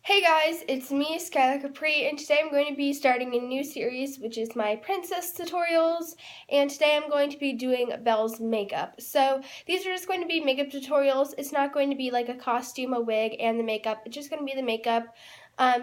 Hey guys, it's me, Skylar Capri, and today I'm going to be starting a new series, which is my princess tutorials, and today I'm going to be doing Belle's makeup. So these are just going to be makeup tutorials. It's not going to be like a costume, a wig, and the makeup. It's just going to be the makeup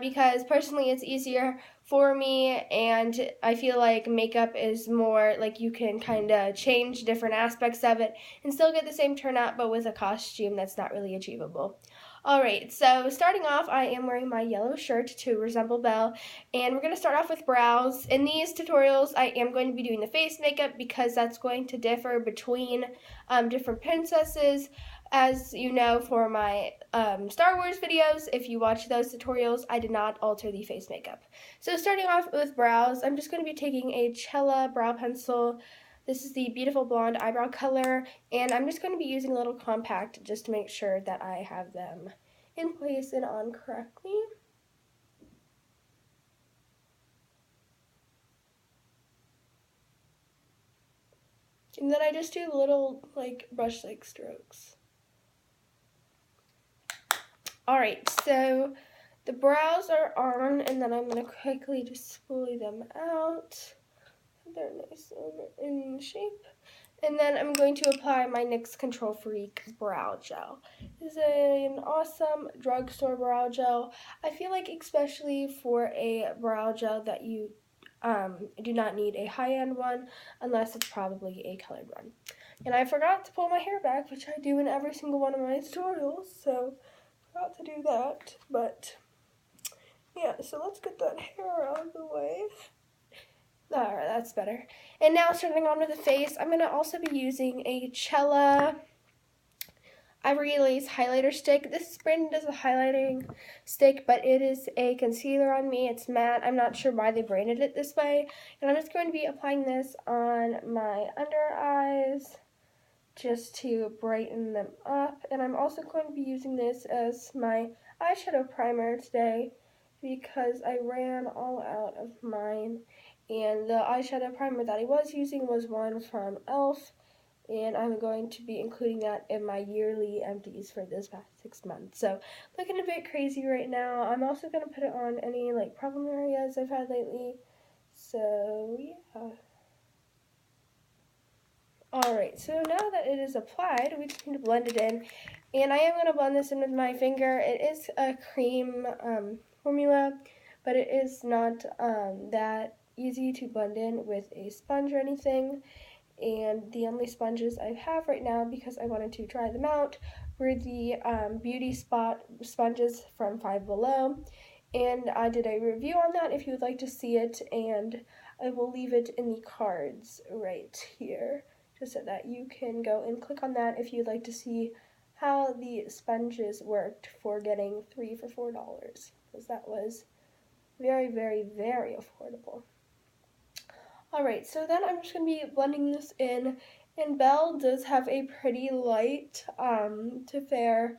because personally it's easier for me, and I feel like makeup is more like you can kind of change different aspects of it and still get the same turnout, but with a costume that's not really achievable. Alright, so starting off, I am wearing my yellow shirt to resemble Belle, and we're going to start off with brows. In these tutorials, I am going to be doing the face makeup because that's going to differ between different princesses. As you know, for my Star Wars videos, if you watch those tutorials, I did not alter the face makeup. So starting off with brows, I'm just going to be taking a Cella brow pencil. This is the beautiful blonde eyebrow color, and I'm just going to be using a little compact just to make sure that I have them in place and on correctly. And then I just do little brush-like strokes. Alright, so the brows are on, and then I'm going to quickly just spoolie them out. They're nice and in shape. And then I'm going to apply my NYX Control Freak Brow Gel. This is an awesome drugstore brow gel. I feel like especially for a brow gel that you do not need a high-end one unless it's probably a colored one. And I forgot to pull my hair back, which I do in every single one of my tutorials, so forgot to do that. But yeah, so let's get that hair out of the way. Alright, that's better. And now starting on with the face, I'm going to also be using a Cella Ivory Lace highlighter stick. This is branded as a highlighting stick, but it is a concealer on me. It's matte. I'm not sure why they branded it this way. And I'm just going to be applying this on my under eyes just to brighten them up. And I'm also going to be using this as my eyeshadow primer today because I ran all out of mine. And the eyeshadow primer that I was using was one from e.l.f. And I'm going to be including that in my yearly empties for this past 6 months. So, looking a bit crazy right now. I'm also going to put it on any problem areas I've had lately. So, yeah. Alright, so now that it is applied, we just need to blend it in. And I am going to blend this in with my finger. It is a cream formula, but it is not that easy to blend in with a sponge or anything. And the only sponges I have right now, because I wanted to try them out, were the Beauty Spot sponges from Five Below. And I did a review on that if you would like to see it, and I will leave it in the cards right here, just so that you can go and click on that if you'd like to see how the sponges worked for getting 3 for $4, because that was very, very, very affordable. Alright, so then I'm just going to be blending this in, and Belle does have a pretty light to fair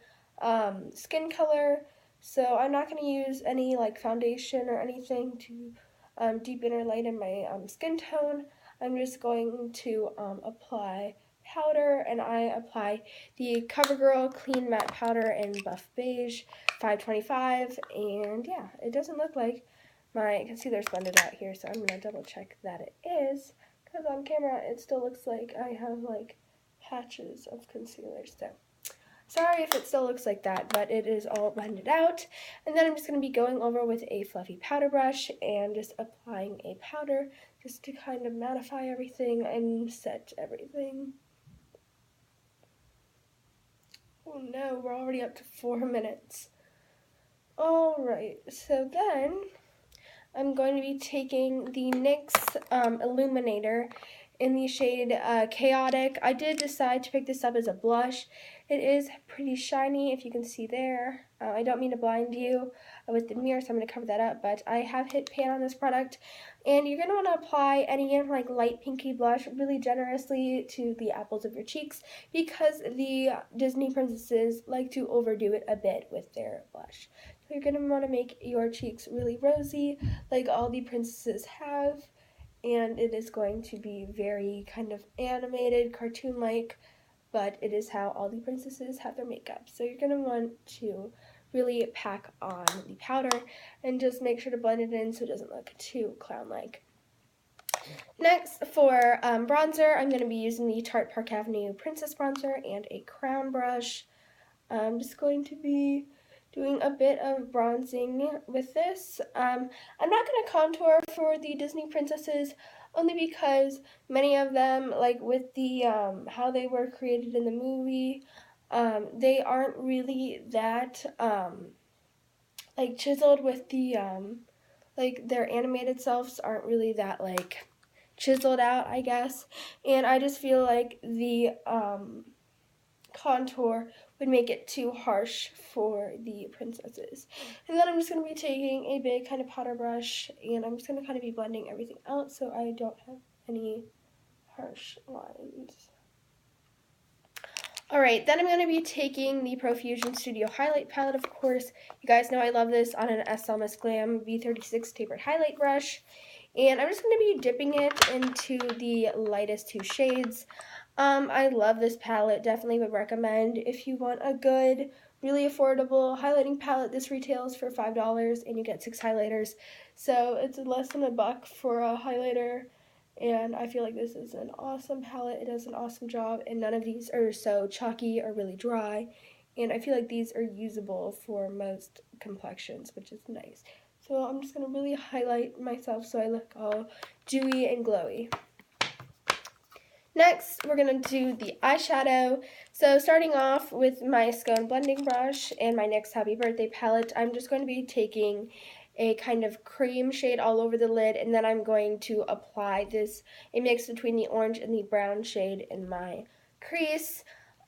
skin color, so I'm not going to use any foundation or anything to deepen or lighten my skin tone. I'm just going to apply powder, and I apply the CoverGirl Clean Matte Powder in Buff Beige 525, and yeah, it doesn't look like my concealer's blended out here, so I'm going to double check that it is, because on camera it still looks like I have patches of concealer. So sorry if it still looks like that, but it is all blended out. And then I'm just going to be going over with a fluffy powder brush and just applying a powder just to kind of mattify everything and set everything. Oh no, we're already up to 4 minutes. Alright, so then I'm going to be taking the NYX Illuminator in the shade Chaotic. I did decide to pick this up as a blush. It is pretty shiny, if you can see there. I don't mean to blind you with the mirror, so I'm going to cover that up, but I have hit pan on this product. And you're going to want to apply any light pinky blush really generously to the apples of your cheeks, because the Disney princesses like to overdo it a bit with their blush. So you're going to want to make your cheeks really rosy, like all the princesses have, and it is going to be very kind of animated, cartoon-like, but it is how all the princesses have their makeup. So you're going to want to really pack on the powder and just make sure to blend it in so it doesn't look too clown-like. Next, for bronzer, I'm going to be using the Tarte Park Avenue Princess Bronzer and a crown brush. I'm just going to be doing a bit of bronzing with this. I'm not going to contour for the Disney princesses, only because many of them, like with the how they were created in the movie, they aren't really that like chiseled with the like their animated selves aren't really that like chiseled out, I guess. And I just feel like the contour would make it too harsh for the princesses. And then I'm just going to be taking a big kind of powder brush, and I'm just going to kind of be blending everything out so I don't have any harsh lines. Alright, then I'm going to be taking the Profusion Studio Highlight Palette, of course. You guys know I love this on an SL Miss Glam V36 tapered highlight brush. And I'm just going to be dipping it into the lightest two shades. I love this palette, definitely would recommend if you want a good, really affordable highlighting palette. This retails for $5 and you get 6 highlighters, so it's less than $1 for a highlighter, and I feel like this is an awesome palette. It does an awesome job, and none of these are so chalky or really dry, and I feel like these are usable for most complexions, which is nice. So I'm just going to really highlight myself so I look all dewy and glowy. Next, we're going to do the eyeshadow. So starting off with my Scone blending brush and my NYX Happy Birthday palette, I'm just going to be taking a kind of cream shade all over the lid, and then I'm going to apply this, a mix between the orange and the brown shade in my crease.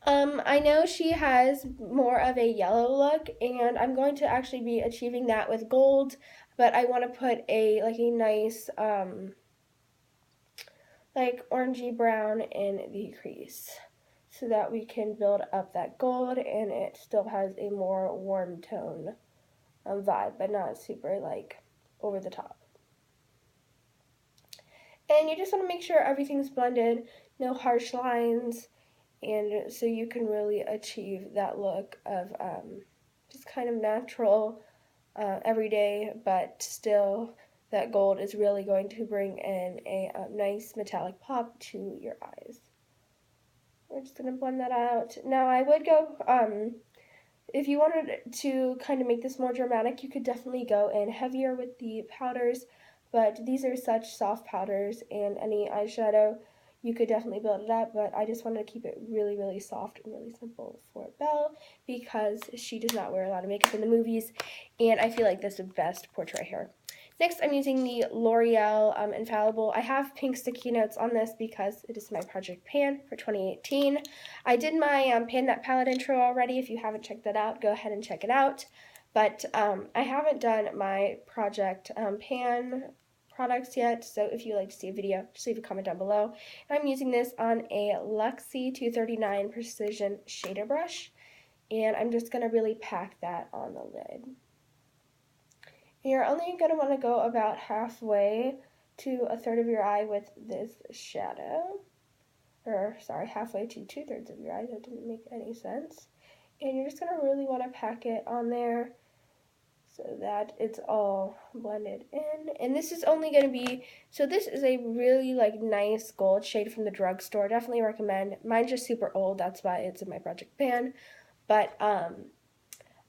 I know she has more of a yellow look, and I'm going to actually be achieving that with gold, but I want to put a nice like orangey brown in the crease so that we can build up that gold and it still has a more warm tone vibe, but not super like over the top. And you just want to make sure everything's blended, no harsh lines, and so you can really achieve that look of just kind of natural, everyday, but still that gold is really going to bring in a nice metallic pop to your eyes. We're just going to blend that out. Now I would go, if you wanted to kind of make this more dramatic, you could definitely go in heavier with the powders, but these are such soft powders, and any eyeshadow, you could definitely build it up, but I just wanted to keep it really, really soft and really simple for Belle because she does not wear a lot of makeup in the movies, and I feel like this is the best portrait here. Next, I'm using the L'Oreal Infallible. I have pink sticky notes on this because it is my Project Pan for 2018. I did my Pan That Palette intro already. If you haven't checked that out, go ahead and check it out. But I haven't done my Project Pan products yet, so if you'd like to see a video, just leave a comment down below. I'm using this on a Luxie 239 Precision Shader Brush, and I'm just going to really pack that on the lid. You're only going to want to go about halfway to a third of your eye with this shadow. Or, sorry, halfway to 2/3 of your eye. That didn't make any sense. And you're just going to really want to pack it on there so that it's all blended in. And this is only going to be, so this is a really nice gold shade from the drugstore. Definitely recommend. Mine's just super old. That's why it's in my Project Pan. But,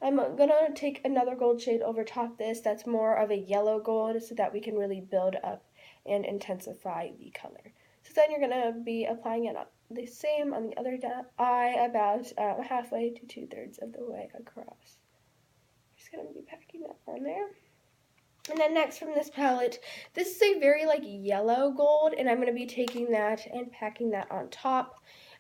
I'm going to take another gold shade over top this that's more of a yellow gold so that we can really build up and intensify the color. So then you're going to be applying it the same on the other eye about halfway to 2/3 of the way across. Just going to be packing that on there. And then next from this palette, this is a very yellow gold, and I'm going to be taking that and packing that on top.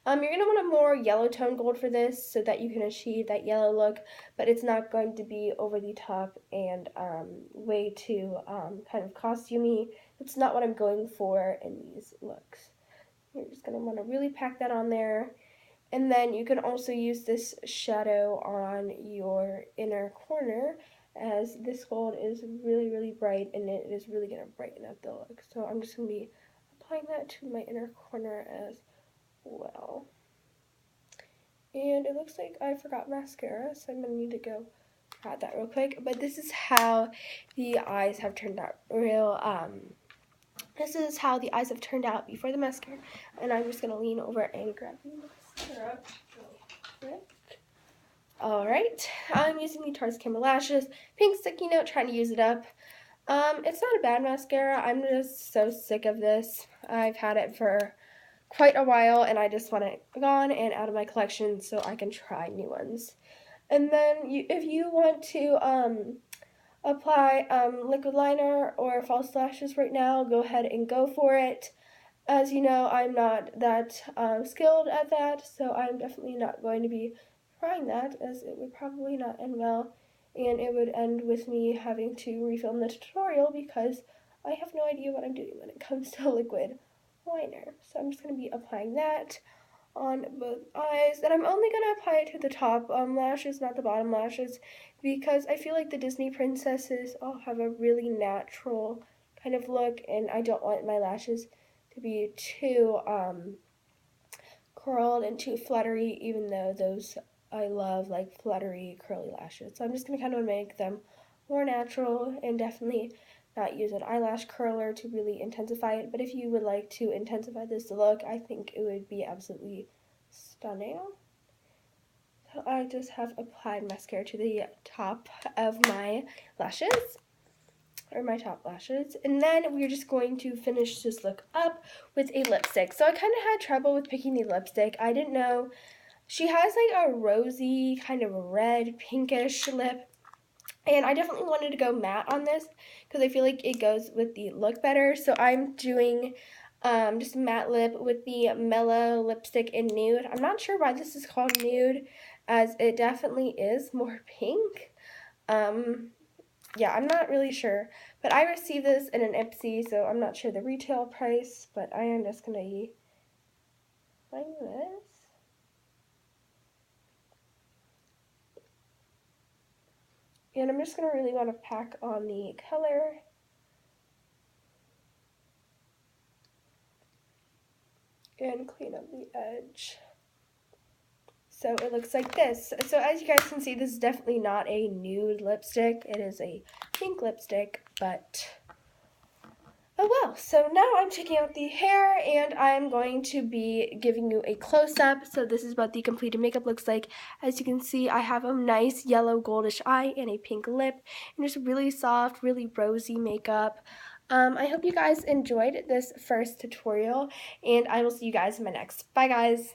You're going to want a more yellow tone gold for this so that you can achieve that yellow look, but it's not going to be over the top and way too kind of costumey. That's not what I'm going for in these looks. You're just going to want to really pack that on there. And then you can also use this shadow on your inner corner, as this gold is really, really bright and it is really going to brighten up the look. So I'm just going to be applying that to my inner corner as well. And it looks like I forgot mascara, so I'm going to need to go got that real quick. But this is how the eyes have turned out this is how the eyes have turned out before the mascara. And I'm just going to lean over and grab the mascara real quick. Alright, I'm using the Tarte Camera Lashes Pink Sticky Note, trying to use it up. It's not a bad mascara. I'm just so sick of this. I've had it for quite a while, and I just want it gone and out of my collection so I can try new ones. And then if you want to apply liquid liner or false lashes right now, go ahead and go for it. As you know, I'm not that skilled at that, so I'm definitely not going to be trying that, as it would probably not end well, and it would end with me having to refilm the tutorial because I have no idea what I'm doing when it comes to liquid liner. So I'm just going to be applying that on both eyes, and I'm only going to apply it to the top lashes, not the bottom lashes, because I feel like the Disney princesses all have a really natural kind of look, and I don't want my lashes to be too curled and too fluttery, even though those I love, like fluttery curly lashes. So I'm just going to kind of make them more natural, and definitely not use an eyelash curler to really intensify it. But if you would like to intensify this look, I think it would be absolutely stunning. So I just have applied mascara to the top of my lashes, or my top lashes, and then we're just going to finish this look up with a lipstick. So I kind of had trouble with picking the lipstick. I didn't know. She has like a rosy, kind of red, pinkish lip, and I definitely wanted to go matte on this because I feel like it goes with the look better. So I'm doing just matte lip with the Mellow lipstick in Nude. I'm not sure why this is called Nude, as it definitely is more pink. Yeah, I'm not really sure, but I received this in an Ipsy, so I'm not sure the retail price, but I am just going to be like this. And I'm just going to really want to pack on the color. And clean up the edge. So it looks like this. So as you guys can see, this is definitely not a nude lipstick. It is a pink lipstick, but oh well. So now I'm taking out the hair, and I'm going to be giving you a close-up. So this is what the completed makeup looks like. As you can see, I have a nice yellow goldish eye and a pink lip, and just really soft, really rosy makeup. I hope you guys enjoyed this first tutorial, and I will see you guys in my next. Bye guys!